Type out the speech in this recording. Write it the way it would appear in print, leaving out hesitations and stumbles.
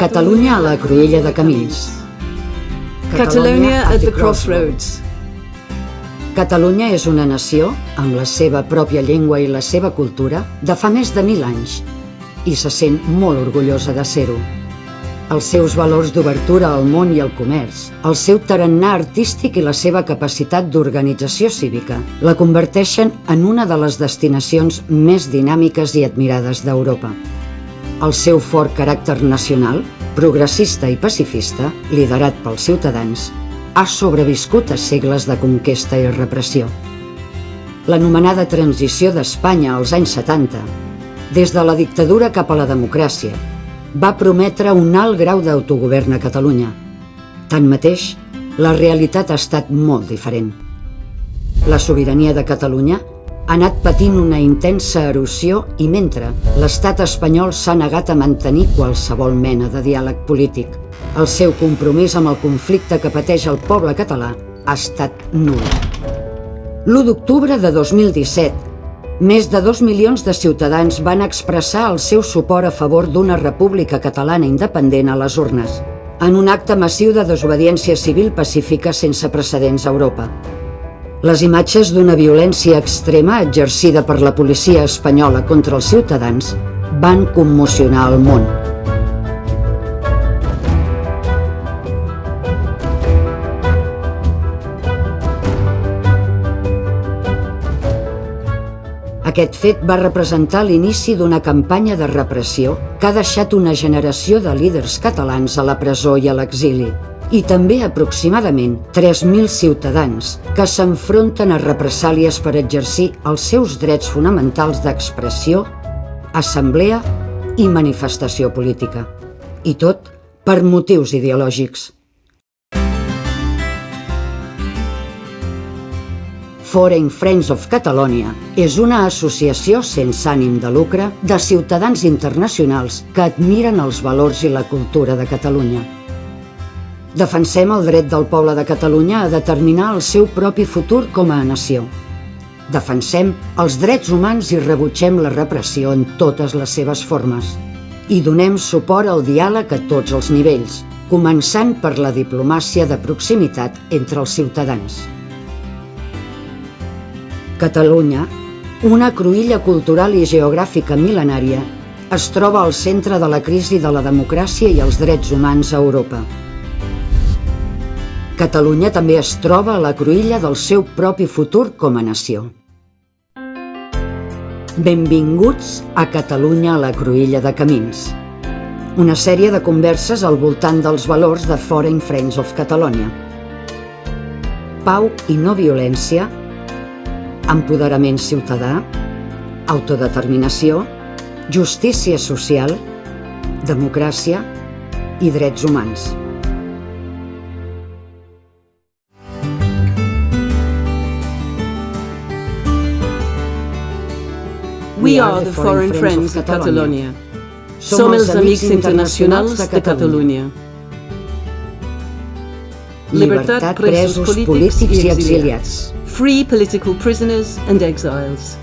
Catalunya a la cruïlla de camins. Catalonia at the crossroads. Catalunya és una nació, amb la seva pròpia llengua i la seva cultura, de fa més de 1000 anys, i se sent molt orgullosa de ser-ho. Els seus valors d'obertura al món i al comerç, el seu tarannà artístic i la seva capacitat d'organització cívica la converteixen en una de les destinacions més dinàmiques i admirades d'Europa. El seu fort caràcter nacional, progressista i pacifista, liderat pels ciutadans, ha sobreviscut a segles de conquesta i repressió. L'anomenada transició d'Espanya als anys 70, des de la dictadura cap a la democràcia, va prometre un alt grau d'autogovern a Catalunya. Tanmateix, la realitat ha estat molt diferent. La sobirania de Catalunya ha anat patint una intensa erosió i mentre l'estat espanyol s'ha negat a mantenir qualsevol mena de diàleg polític, el seu compromís amb el conflicte que pateix el poble català ha estat nul. L'1 d'octubre de 2017, més de 2 milions de ciutadans van expressar el seu suport a favor d'una república catalana independent a les urnes, en un acte massiu de desobediència civil pacífica sense precedents a Europa. Les imatges d'una violència extrema exercida per la policia espanyola contra els ciutadans van commocionar el món. Aquest fet va representar l'inici d'una campanya de repressió que ha deixat una generació de líders catalans a la presó i a l'exili, i també aproximadament 3.000 ciutadans que s'enfronten a represàlies per exercir els seus drets fonamentals d'expressió, assemblea i manifestació política. I tot per motius ideològics. Foreign Friends of Catalonia és una associació sense ànim de lucre de ciutadans internacionals que admiren els valors i la cultura de Catalunya. Defensem el dret del poble de Catalunya a determinar el seu propi futur com a nació. Defensem els drets humans i rebutgem la repressió en totes les seves formes. I donem suport al diàleg a tots els nivells, començant per la diplomàcia de proximitat entre els ciutadans. Catalunya, una cruïlla cultural i geogràfica mil·lenària, es troba al centre de la crisi de la democràcia i els drets humans a Europa. Catalunya també es troba a la cruïlla del seu propi futur com a nació. Benvinguts a Catalunya a la cruïlla de camins. Una sèrie de converses al voltant dels valors de Foreign Friends of Catalonia. Pau i no violència, empoderament ciutadà, autodeterminació, justícia social, democràcia i drets humans. We are the Foreign Friends of Catalonia. Som els amics internacionals de Catalunya. Llibertat, presos polítics i exiliats. Free political prisoners and exiles.